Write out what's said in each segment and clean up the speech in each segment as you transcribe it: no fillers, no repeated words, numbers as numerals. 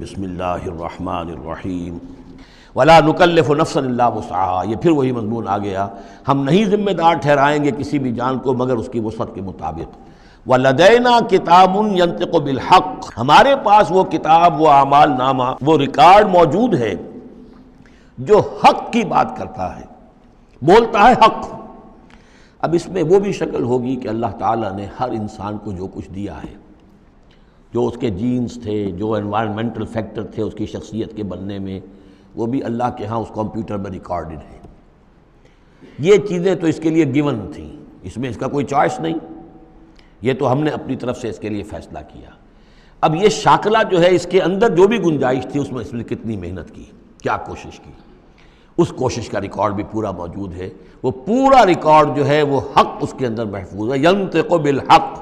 بسم اللہ الرحمن الرحیم ولا نکلف نفسا الا وسعها، یہ پھر وہی مضمون آ گیا، ہم نہیں ذمہ دار ٹھہرائیں گے کسی بھی جان کو مگر اس کی وسعت کے مطابق۔ وَلَدَيْنَا كِتَابٌ يَنطِقُ بِالْحَقِّ، ہمارے پاس وہ کتاب، وہ اعمال نامہ، وہ ریکارڈ موجود ہے جو حق کی بات کرتا ہے، بولتا ہے حق۔ اب اس میں وہ بھی شکل ہوگی کہ اللہ تعالیٰ نے ہر انسان کو جو کچھ دیا ہے، جو اس کے جینز تھے، جو انوائرمنٹل فیکٹر تھے اس کی شخصیت کے بننے میں، وہ بھی اللہ کے ہاں اس کمپیوٹر میں ریکارڈڈ ہے۔ یہ چیزیں تو اس کے لیے گیون تھیں، اس میں اس کا کوئی چوائس نہیں، یہ تو ہم نے اپنی طرف سے اس کے لیے فیصلہ کیا۔ اب یہ شاکلہ جو ہے، اس کے اندر جو بھی گنجائش تھی اس میں کتنی محنت کی، کیا کوشش کی، اس کوشش کا ریکارڈ بھی پورا موجود ہے۔ وہ پورا ریکارڈ جو ہے وہ حق اس کے اندر محفوظ ہے، ینطق بالحق۔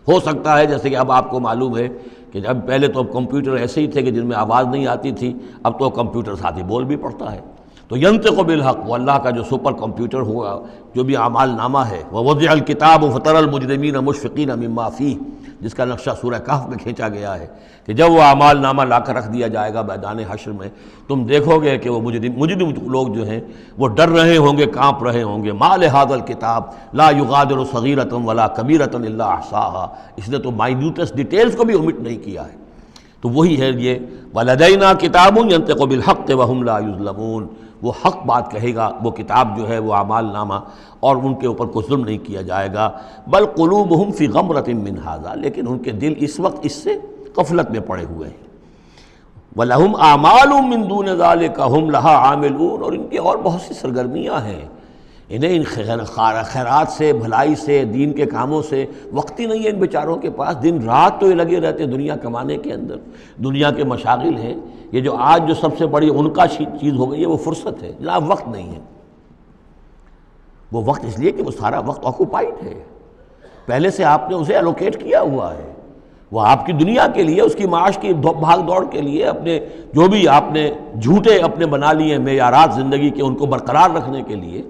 ہو سکتا ہے جیسے کہ اب آپ کو معلوم ہے کہ جب پہلے تو اب کمپیوٹر ایسے ہی تھے کہ جن میں آواز نہیں آتی تھی، اب تو کمپیوٹر ساتھ ہی بول بھی پڑتا ہے، تو ینطق بالحق، وہ اللہ کا جو سپر کمپیوٹر ہوا، جو بھی اعمال نامہ ہے، ووضع الکتاب فتری المجرمین مشفقین مما فیہ، جس کا نقشہ سورہ کہف میں کھینچا گیا ہے کہ جب وہ اعمال نامہ لا کر رکھ دیا جائے گا میدان حشر میں، تم دیکھو گے کہ وہ مجرم لوگ جو ہیں وہ ڈر رہے ہوں گے، کانپ رہے ہوں گے۔ ما لہذا الکتاب لا یغادر صغیرۃ ولا کبیرۃ الا احصاها، اس نے تو مائنیوٹس ڈیٹیلز کو بھی omit نہیں کیا ہے۔ تو وہی ہے یہ وَلَدَيْنَا كِتَابٌ يَنطِقُ بِالْحَقِّ وَهُمْ لَا يُظْلَمُونَ، وہ حق بات کہے گا، وہ کتاب جو ہے وہ اعمال نامہ، اور ان کے اوپر کوئی ظلم نہیں کیا جائے گا۔ بل قلوبہم فی غمرۃ من ھذا، لیکن ان کے دل اس وقت اس سے غفلت میں پڑے ہوئے ہیں۔ وَلَهُمْ أَعْمَالٌ مِّن دُونِ ذَلِكَ هُمْ لَهَا عَامِلُونَ، اور ان کی اور بہت سی سرگرمیاں ہیں، انہیں ان خیرات سے، بھلائی سے، دین کے کاموں سے وقت ہی نہیں ہے ان بیچاروں کے پاس۔ دن رات تو یہ لگے رہتے ہیں دنیا کمانے کے اندر، دنیا کے مشاغل ہیں۔ یہ جو آج جو سب سے بڑی ان کا چیز ہو گئی ہے وہ فرصت ہے، جناب وقت نہیں ہے۔ وہ وقت اس لیے کہ وہ سارا وقت آکوپائڈ ہے، پہلے سے آپ نے اسے الوکیٹ کیا ہوا ہے، وہ آپ کی دنیا کے لیے، اس کی معاش کی بھاگ دوڑ کے لیے، اپنے جو بھی آپ نے جھوٹے اپنے بنا لیے معیارات زندگی کے، ان کو برقرار رکھنے کے لیے۔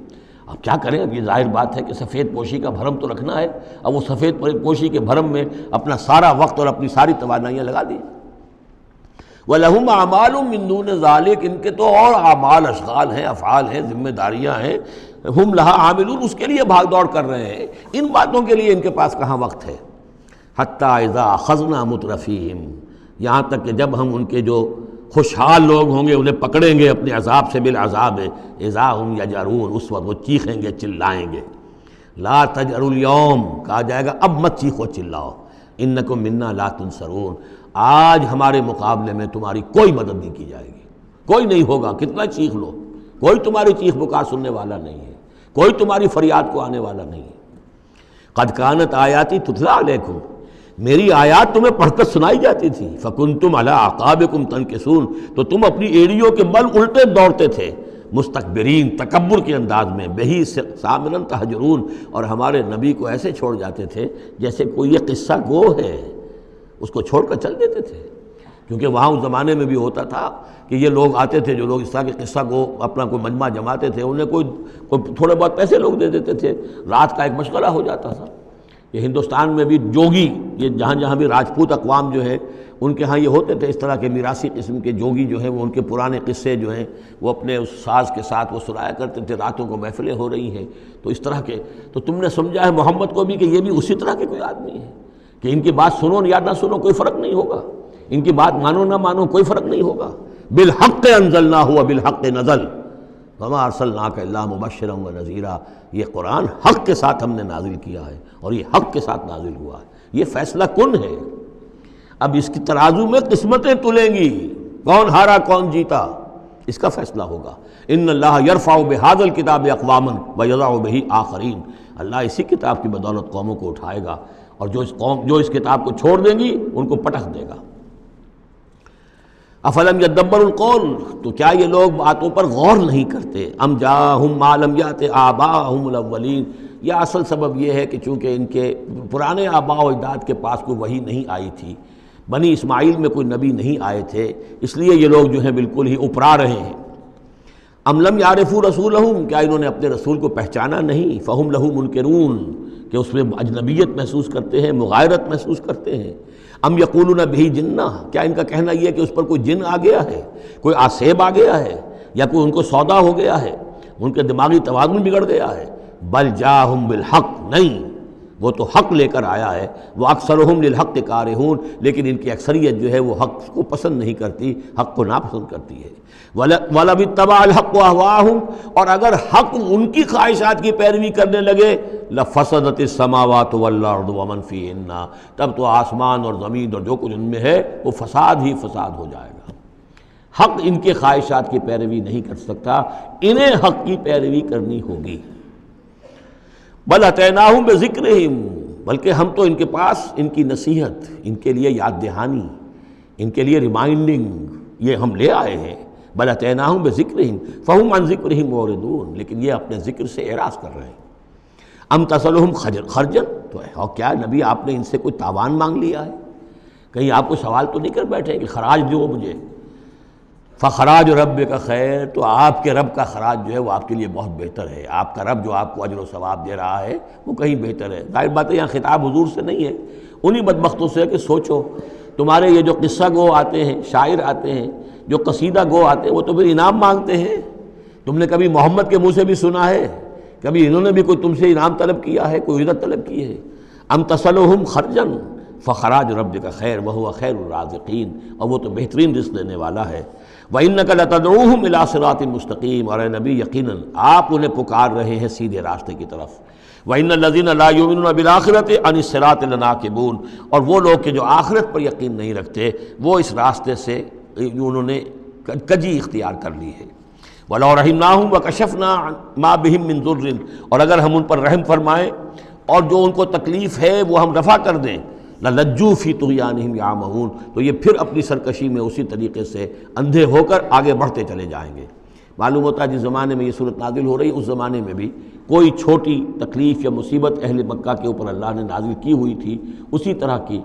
اب کیا کریں، اب یہ ظاہر بات ہے کہ سفید پوشی کا بھرم تو رکھنا ہے، اب وہ سفید پوشی کے بھرم میں اپنا سارا وقت اور اپنی ساری توانائیاں لگا دی۔ وَلَهُمْ أَعْمَالٌ مِّن دُونِ ذَلِكَ، ان کے تو اور اعمال، اشغال ہیں، افعال ہیں، ذمہ داریاں ہیں، ہم لہا عاملون، اس کے لیے بھاگ دوڑ کر رہے ہیں، ان باتوں کے لیے ان کے پاس کہاں وقت ہے۔ حتیٰ اذا اخذنا مترفیہم، یہاں تک کہ جب ہم ان کے جو خوشحال لوگ ہوں گے انہیں پکڑیں گے اپنے عذاب سے، بالعذاب اذا ہم یجرون، اس وقت وہ چیخیں گے، چلائیں گے۔ لا تجروا اليوم، کہا جائے گا اب مت چیخو چلاؤ، انکم منا لا تنصرون، آج ہمارے مقابلے میں تمہاری کوئی مدد نہیں کی جائے گی، کوئی نہیں ہوگا، کتنا چیخ لو، کوئی تمہاری چیخ پکار سننے والا نہیں ہے، کوئی تمہاری فریاد کو آنے والا نہیں ہے۔ قد کانت آیاتی تتلی علیکم، میری آیات تمہیں پڑھ کر سنائی جاتی تھی، فکنتم علی اعقابکم تنکسون، تو تم اپنی ایڑیوں کے بل الٹے دوڑتے تھے، مستکبرین، تکبر کے انداز میں، بہی سامرن تہجرون، اور ہمارے نبی کو ایسے چھوڑ جاتے تھے جیسے کوئی یہ قصہ گو ہے، اس کو چھوڑ کر چل دیتے تھے۔ کیونکہ وہاں اس زمانے میں بھی ہوتا تھا کہ یہ لوگ آتے تھے، جو لوگ اس طرح کے قصہ کو اپنا کوئی مجمع جماتے تھے، انہیں کوئی تھوڑے بہت پیسے لوگ دے دیتے تھے، رات کا ایک مشغلہ ہو جاتا تھا۔ یہ ہندوستان میں بھی جوگی، یہ جہاں جہاں بھی راجپوت اقوام جو ہے ان کے ہاں یہ ہوتے تھے، اس طرح کے میراثی قسم کے جوگی جو ہیں، وہ ان کے پرانے قصے جو ہیں وہ اپنے اس ساز کے ساتھ وہ سنایا کرتے تھے، راتوں کو محفلیں ہو رہی ہیں، تو اس طرح کے، تو تم نے سمجھا ہے محمد کو بھی کہ یہ بھی اسی طرح کے کوئی آدمی ہے کہ ان کی بات سنو یا نہ سنو کوئی فرق نہیں ہوگا، ان کی بات مانو نہ مانو کوئی فرق نہیں ہوگا۔ بالحق انزلناہ وبالحق نزل وما ارسلناک الا مبشرا ونذیرا، یہ قرآن حق کے ساتھ ہم نے نازل کیا ہے اور یہ حق کے ساتھ نازل ہوا ہے، یہ فیصلہ کن ہے۔ اب اس کی ترازو میں قسمتیں تلیں گی، کون ہارا کون جیتا، اس کا فیصلہ ہوگا۔ ان اللہ یرفع بہذا الکتاب اقواما ویضع بہ آخرین، اللہ اسی کتاب کی بدولت قوموں کو اٹھائے گا، اور جو اس کتاب کو چھوڑ دیں گی ان کو پٹخ دے گا۔ افلم یدبروا القول، تو کیا یہ لوگ باتوں پر غور نہیں کرتے؟ ام جاءہم ما لم یأت آباءہم الاولین، یہ اصل سبب یہ ہے کہ چونکہ ان کے پرانے آباء و اجداد کے پاس کوئی وحی نہیں آئی تھی، بنی اسماعیل میں کوئی نبی نہیں آئے تھے، اس لیے یہ لوگ جو ہیں بالکل ہی اپرا رہے ہیں۔ ام لم یعرفوا رسولہم، کیا انہوں نے اپنے رسول کو پہچانا نہیں؟ فہم لہ منکرون، کہ اس میں اجنبیت محسوس کرتے ہیں، مغایرت محسوس کرتے ہیں۔ ام یقولون بہ جنہ، کیا ان کا کہنا یہ ہے کہ اس پر کوئی جن آ گیا ہے، کوئی آسیب آ گیا ہے، یا کوئی ان کو سودا ہو گیا ہے، ان کے دماغی توازن بگڑ گیا ہے۔ بل جاءہم بالحق، نہیں، وہ تو حق لے کر آیا ہے، وہ اکثرہم للحق کارہون، لیکن ان کی اکثریت جو ہے وہ حق کو پسند نہیں کرتی، حق کو ناپسند کرتی ہے۔ وَلَوِ اتَّبَعَ الْحَقُّ أَهْوَاءَهُمْ، اور اگر حق ان کی خواہشات کی پیروی کرنے لگے، لَفَسَدَتِ السَّمَاوَاتُ وَالْأَرْضُ وَمَنْ فِيهِنَّ، تب تو آسمان اور زمین اور جو کچھ ان میں ہے وہ فساد ہی فساد ہو جائے گا۔ حق ان کے خواہشات کی پیروی نہیں کر سکتا، انہیں حق کی پیروی کرنی ہوگی۔ بل اتیناہم بذکرہم، بلکہ ہم تو ان کے پاس ان کی نصیحت، ان کے لیے یاد دہانی، ان کے لیے ریمائنڈنگ یہ ہم لے آئے ہیں۔ بل اتیناہم بذکرہم فہم عن ذکرہم معرضون، لیکن یہ اپنے ذکر سے اعراض کر رہے ہیں۔ ام تسلہم خرجن، تو اور کیا نبی آپ نے ان سے کوئی تاوان مانگ لیا ہے؟ کہیں آپ کو سوال تو نہیں کر بیٹھے کہ خراج دو مجھے؟ فخراج ربک خیر، تو آپ کے رب کا خراج جو ہے وہ آپ کے لیے بہت بہتر ہے، آپ کا رب جو آپ کو اجر و ثواب دے رہا ہے وہ کہیں بہتر ہے۔ ظاہر بات ہے یہاں خطاب حضور سے نہیں ہے، انہی بدبختوں سے ہے کہ سوچو تمہارے یہ جو قصہ گو آتے ہیں، شاعر آتے ہیں، جو قصیدہ گو آتے ہیں، وہ تو پھر انعام مانگتے ہیں۔ تم نے کبھی محمد کے منہ سے بھی سنا ہے؟ کبھی انہوں نے بھی کوئی تم سے انعام طلب کیا ہے، کوئی عزت طلب کی ہے؟ ام تسلہم خرجن فخراج ربک خیر وہو خیر الرازقین، اور وہ تو بہترین رزق دینے والا ہے۔ وَإِنَّكَ لَتَدْعُوهُمْ إِلَىٰ صِرَاطٍ مُسْتَقِيمٍ، اور اے نبی یقیناً آپ انہیں پکار رہے ہیں سیدھے راستے کی طرف۔ وَإِنَّ الَّذِينَ لَا يُؤْمِنُونَ بِالْآخِرَةِ عَنِ الصِّرَاطِ لَنَاكِبُونَ، اور وہ لوگ کہ جو آخرت پر یقین نہیں رکھتے وہ اس راستے سے انہوں نے کجی اختیار کر لی ہے۔ وَلَوْ رَحِمْنَاهُمْ وَكَشَفْنَا مَا بِهِم مِّن ضُرٍّ، اور اگر ہم ان پر رحم فرمائیں اور جو ان کو تکلیف ہے وہ ہم رفع کر دیں، لَلَجُّوا فِي طُغْيَانِهِمْ يَعْمَهُونَ، تو یہ پھر اپنی سرکشی میں اسی طریقے سے اندھے ہو کر آگے بڑھتے چلے جائیں گے۔ معلوم ہوتا ہے جس زمانے میں یہ صورت نازل ہو رہی، اس زمانے میں بھی کوئی چھوٹی تکلیف یا مصیبت اہل مکہ کے اوپر اللہ نے نازل کی ہوئی تھی، اسی طرح کی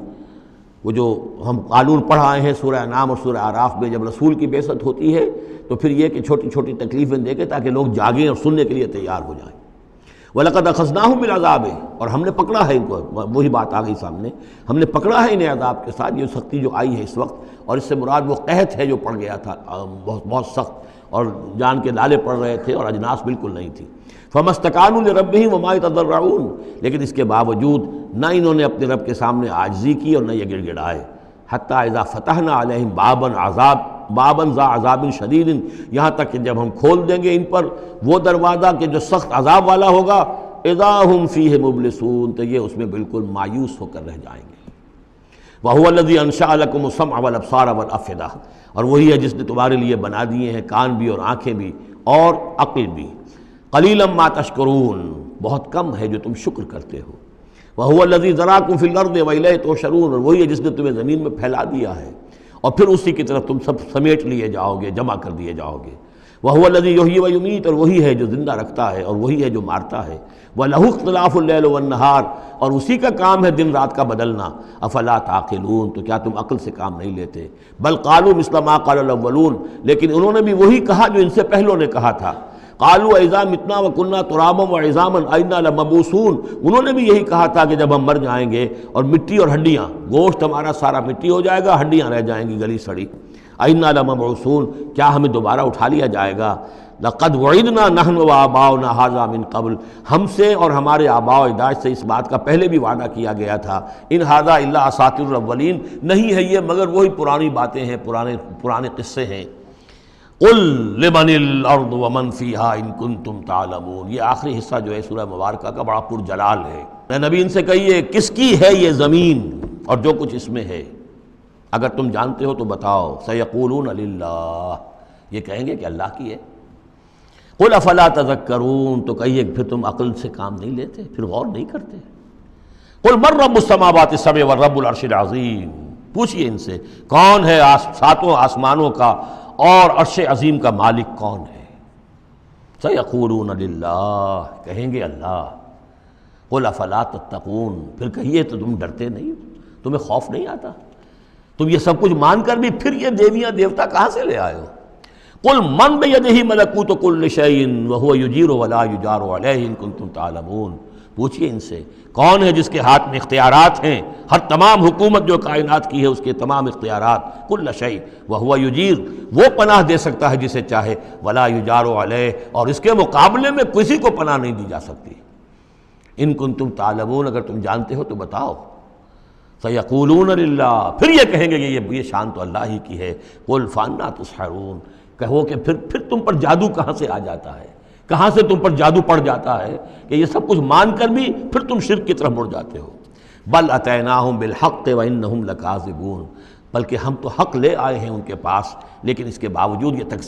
وہ جو ہم قانون پڑھ آئے ہیں سورہ انعام اور سورہ اعراف میں، جب رسول کی بعثت ہوتی ہے تو پھر یہ کہ چھوٹی چھوٹی تکلیفیں دے کے تاکہ لوگ جاگیں اور سننے کے لیے تیار ہو جائیں۔ وَلَقَدْ أَخَذْنَاهُمْ بِالْعَذَابِ، اور ہم نے پکڑا ہے ان کو، وہی بات آ گئی سامنے، ہم نے پکڑا ہے انہیں عذاب کے ساتھ، یہ سختی جو آئی ہے اس وقت، اور اس سے مراد وہ قحط ہے جو پڑ گیا تھا بہت بہت سخت، اور جان کے لالے پڑ رہے تھے اور اجناس بالکل نہیں تھی۔ فَمَا اسْتَكَانُوا لِرَبِّهِمْ وَمَا يَتَضَرَّعُونَ، لیکن اس کے باوجود نہ انہوں نے اپنے رب کے سامنے عاجزی کی اور نہ یہ گڑ گڑائے۔ حتیٰ اذا فتحنا علیہم بابا ذا عذاب شدید، یہاں تک کہ جب ہم کھول دیں گے ان پر وہ دروازہ کہ جو سخت عذاب والا ہوگا، اذا ہم فیہ مبلسون، تو یہ اس میں بالکل مایوس ہو کر رہ جائیں گے۔ وَهُوَ الَّذِي أَنشَأَ لَكُمُ السَّمْعَ وَالْأَبْصَارَ وَالْأَفْئِدَةَ، اور وہی ہے جس نے تمہارے لیے بنا دیے ہیں کان بھی اور آنکھیں بھی اور عقل بھی۔ قَلِيلًا مَا تَشْكُرُونَ، بہت کم ہے جو تم شکر کرتے ہو۔ وَهُوَ الَّذِي ذَرَاكُمْ فِي الْأَرْضِ وَإِلَيْهِ تُحْشَرُونَ، اور وہی ہے جس نے تمہیں زمین میں پھیلا دیا ہے اور پھر اسی کی طرف تم سب سمیٹ لیے جاؤ گے، جمع کر دیے جاؤ گے۔ وَهُوَ الَّذِي يُحْيِي وَيُمِيتُ، اور وہی ہے جو زندہ رکھتا ہے اور وہی ہے جو مارتا ہے۔ وَلَهُ اخْتِلَافُ اللَّيْلِ وَالنَّهَارِ، اور اسی کا کام ہے دن رات کا بدلنا۔ أَفَلَا تَعْقِلُونَ، تو کیا تم عقل سے کام نہیں لیتے؟ بل قَالُوا مِثْلَ مَا قَالَ الْأَوَّلُونَ، لیکن انہوں نے بھی وہی کہا جو ان سے پہلوں نے کہا تھا۔ قَالُوا أَإِذَا مِتْنَا وَكُنَّا تُرَابًا وَعِظَامًا أَإِنَّا لَمَبْعُوثُونَ، انہوں نے بھی یہی کہا تھا کہ جب ہم مر جائیں گے اور مٹی اور ہڈیاں، گوشت ہمارا سارا مٹی ہو جائے گا، ہڈیاں رہ جائیں گی گلی سڑی۔ أَإِنَّا لَمَبْعُوثُونَ، کیا ہمیں دوبارہ اٹھا لیا جائے گا؟ لَقَدْ وُعِدْنَا نَحْنُ وَآبَاؤُنَا هَٰذَا مِن قَبْلُ، ہم سے اور ہمارے آباء و اجداد سے اس بات کا پہلے بھی وعدہ کیا گیا تھا۔ إِنْ هَٰذَا إِلَّا أَسَاطِيرُ الْأَوَّلِينَ، نہیں ہے یہ مگر وہی پرانی باتیں ہیں، پرانے قصے ہیں۔ قُلْ لِمَنِ الْأَرْضُ وَمَنْ فِيهَا إِن كُنتُمْ تَعْلَمُونَ، یہ آخری حصہ جو ہے سورہ مبارکہ کا بڑا پرجلال ہے۔ اے نبی ان سے کہیے کس کی ہے یہ زمین اور جو کچھ اس میں ہے، اگر تم جانتے ہو تو بتاؤ۔ سَيَقُولُونَ لِلَّهِ، یہ کہیں گے کہ اللہ کی ہے۔ قُلْ أَفَلَا تَذَكَّرُونَ، تو کہیے پھر تم عقل سے کام نہیں لیتے، پھر غور نہیں کرتے۔ قُلْ مَن رَّبُّ السَّمَاوَاتِ السَّبْعِ وَرَّبُّ الْعَرْشِ الْعَظِيمِ، پوچھئے ان سے کون ہے ساتوں آسمانوں کا اور عرش عظیم کا مالک کون ہے؟ سَيَقُولُونَ لِلَّهِ، کہیں گے اللہ۔ قُلْ أَفَلَا تَتَّقُونَ، پھر کہیے تو تم ڈرتے نہیں، تمہیں خوف نہیں آتا؟ تم یہ سب کچھ مان کر بھی پھر یہ دیویاں دیوتا کہاں سے لے آئے ہو؟ قُلْ مَن بِيَدِهِ مَلَكُوتُ كُلِّ شَيْءٍ وَهُوَ يُجِيرُ وَلَا يُجَارُ عَلَيْهِ إِن كُنتُمْ تَعْلَمُونَ، پوچھئے ان سے کون ہے جس کے ہاتھ میں اختیارات ہیں، ہر تمام حکومت جو کائنات کی ہے اس کے تمام اختیارات، کل شیء وہو یجیر، وہ پناہ دے سکتا ہے جسے چاہے، ولا یجار علیہ، اور اس کے مقابلے میں کسی کو پناہ نہیں دی جا سکتی۔ ان کنتم تعلمون، اگر تم جانتے ہو تو بتاؤ۔ سیقولون للہ، پھر یہ کہیں گے کہ یہ شان تو اللہ ہی کی ہے۔ قل فانا تسحرون، کہو کہ پھر تم پر جادو کہاں سے آ جاتا ہے، کہاں سے تم پر جادو پڑ جاتا ہے کہ یہ سب کچھ مان کر بھی پھر تم شرک کی طرف مڑ جاتے ہو۔ بل اتیناہم بالحق وانہم لکاذبون، بلکہ ہم تو حق لے آئے ہیں ان کے پاس، لیکن اس کے باوجود یہ